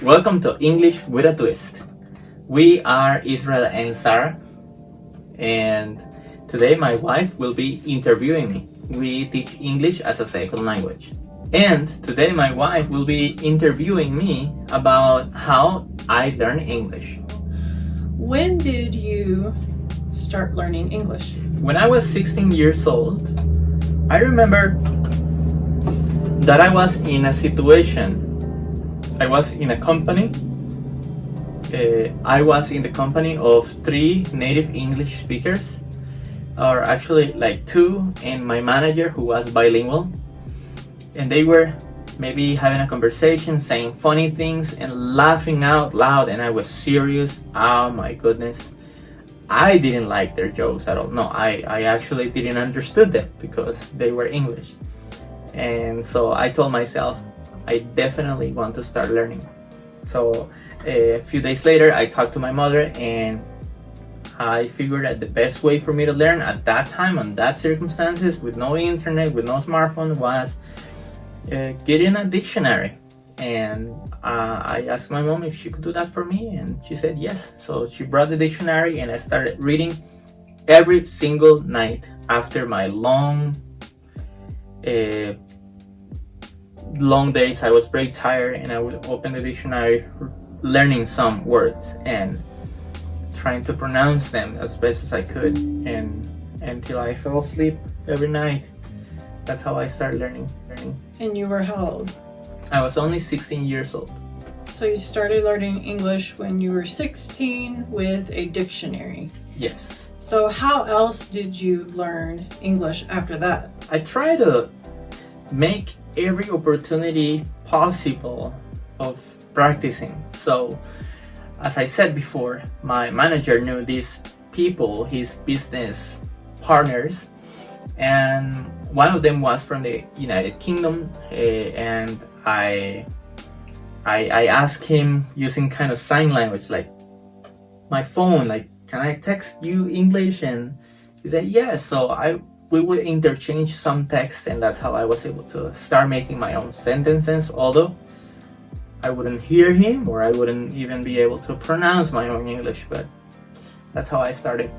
Welcome to English with a Twist. We are Israel and Sarah, and today my wife will be interviewing me. We teach English as a second language. And today my wife will be interviewing me about how I learn English. When did you start learning English? When I was 16 years old, I remember that I was in a situation. I was in a company. I was in the company of 3 native English speakers, or actually like 2, and my manager who was bilingual. And they were maybe having a conversation, saying funny things and laughing out loud, and I was serious. Oh my goodness. I didn't like their jokes at all. No, I actually didn't understand them because they were English. And so I told myself, I definitely want to start learning. So a few days later, I talked to my mother, and I figured that the best way for me to learn at that time, on that circumstances, with no internet, with no smartphone, was getting a dictionary. And I asked my mom if she could do that for me, and she said yes. So she brought the dictionary, and I started reading every single night after my long days. I was very tired, and I would open the dictionary, learning some words and trying to pronounce them as best as I could, and until I fell asleep every night. That's how I started learning. And you were how old? I was only 16 years old. So you started learning English when you were 16 with a dictionary. Yes. So how else did you learn English after that? I try to make every opportunity possible of practicing. So, as I said before, my manager knew these people, his business partners, and one of them was from the United Kingdom, and I asked him using kind of sign language, like my phone, like, can I text you English? And he said yes. So we would interchange some text, and that's how I was able to start making my own sentences, although I wouldn't hear him, or I wouldn't even be able to pronounce my own English, but that's how I started.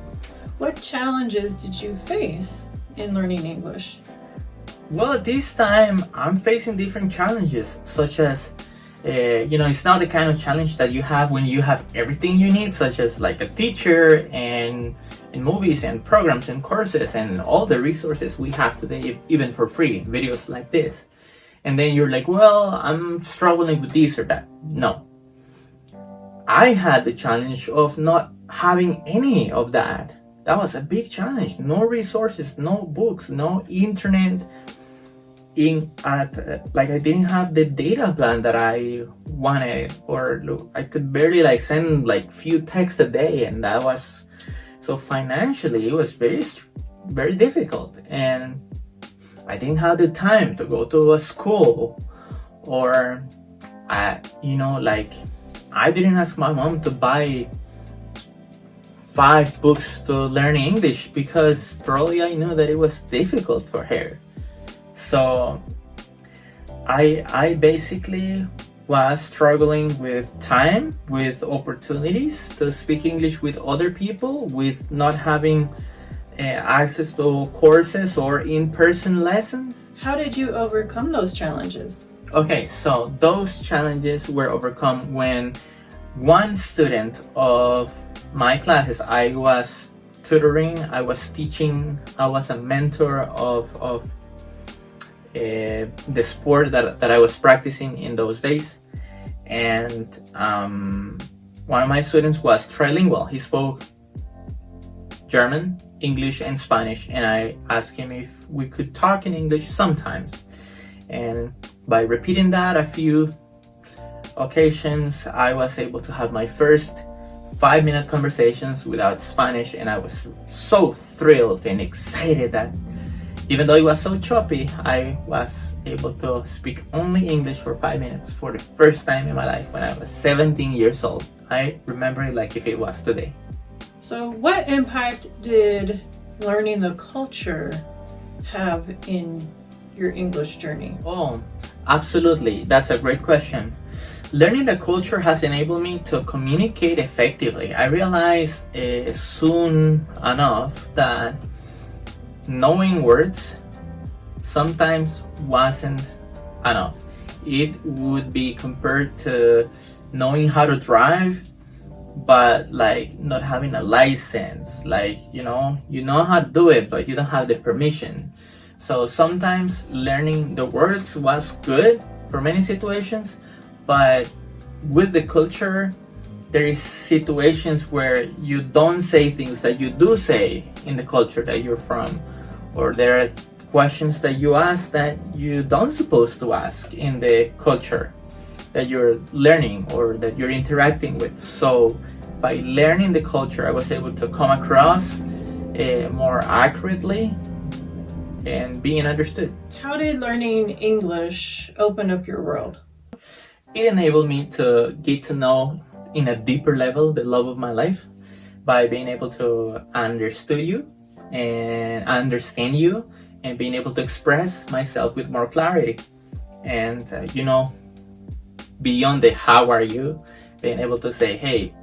What challenges did you face in learning English? Well, this time I'm facing different challenges, such as, it's not the kind of challenge that you have when you have everything you need, such as like a teacher and movies and programs and courses and all the resources we have today, even for free, videos like this. And then you're like, well, I'm struggling with this or that. No. I had the challenge of not having any of that. That was a big challenge. No resources, no books, no internet. I didn't have the data plan that I wanted, or I could barely send few texts a day, and that was so financially it was very, very difficult. And I didn't have the time to go to a school, or I didn't ask my mom to buy 5 books to learn English because probably I knew that it was difficult for her. So I basically was struggling with time, with opportunities to speak English with other people, with not having access to courses or in-person lessons. How did you overcome those challenges? Okay, so those challenges were overcome when one student of my classes, I was tutoring, I was teaching, I was a mentor of the sport that I was practicing in those days. And one of my students was trilingual. He spoke German, English, and Spanish, and I asked him if we could talk in English sometimes. And by repeating that a few occasions, I was able to have my first 5-minute conversations without Spanish, and I was so thrilled and excited that even though it was so choppy, I was able to speak only English for 5 minutes for the first time in my life when I was 17 years old. I remember it like if it was today. So what impact did learning the culture have in your English journey? Oh, absolutely. That's a great question. Learning the culture has enabled me to communicate effectively. I realized soon enough that knowing words sometimes wasn't enough. It would be compared to knowing how to drive, but like not having a license. Like, you know how to do it, but you don't have the permission. So sometimes learning the words was good for many situations, but with the culture, there is situations where you don't say things that you do say in the culture that you're from, or there are questions that you ask that you don't supposed to ask in the culture that you're learning or that you're interacting with. So by learning the culture, I was able to come across more accurately and being understood. How did learning English open up your world? It enabled me to get to know in a deeper level the love of my life by being able to understand you and being able to express myself with more clarity. And beyond the how are you, being able to say, hey,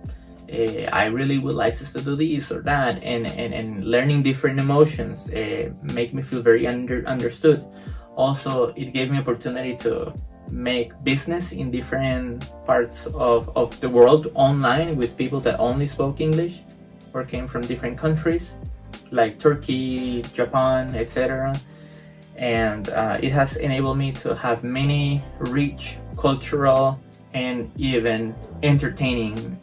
I really would like us to do this or that, and learning different emotions make me feel very understood. Also, it gave me opportunity to make business in different parts of the world online with people that only spoke English or came from different countries like Turkey, Japan, etc. And it has enabled me to have many rich cultural and even entertaining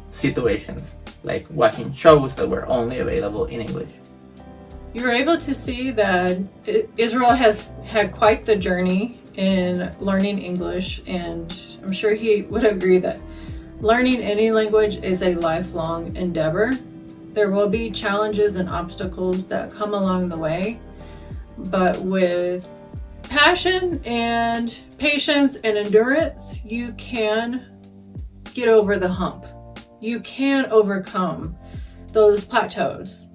situations, like watching shows that were only available in English. You were able to see that Israel has had quite the journey in learning English, and I'm sure he would agree that learning any language is a lifelong endeavor. There will be challenges and obstacles that come along the way, but with passion and patience and endurance, you can get over the hump. You can overcome those plateaus.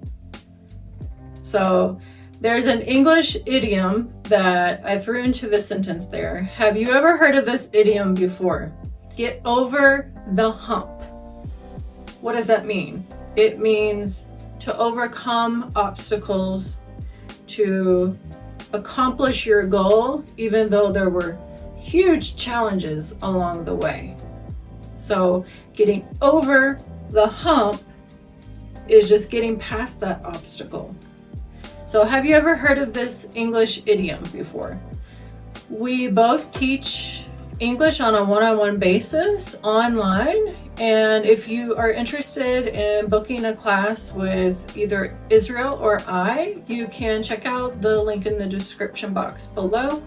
So there's an English idiom that I threw into the sentence there. Have you ever heard of this idiom before? Get over the hump. What does that mean? It means to overcome obstacles, to accomplish your goal, even though there were huge challenges along the way. So getting over the hump is just getting past that obstacle. So have you ever heard of this English idiom before? We both teach English on a one-on-one basis online, and if you are interested in booking a class with either Israel or I, you can check out the link in the description box below.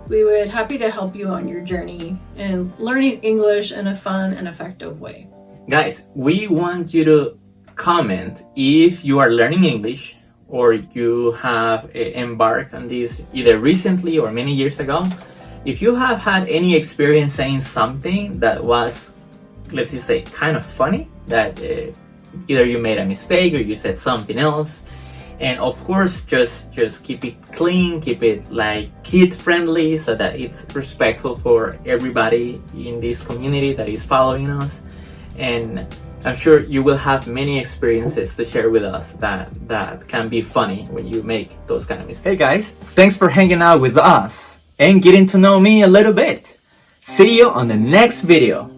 We would be happy to help you on your journey in learning English in a fun and effective way. Guys, we want you to comment if you are learning English or you have embarked on this either recently or many years ago. If you have had any experience saying something that was, let's just say, kind of funny, that either you made a mistake or you said something else, and of course just keep it clean, keep it like kid friendly so that it's respectful for everybody in this community that is following us. And I'm sure you will have many experiences to share with us that can be funny when you make those kind of mistakes. Hey guys, thanks for hanging out with us and getting to know me a little bit. See you on the next video.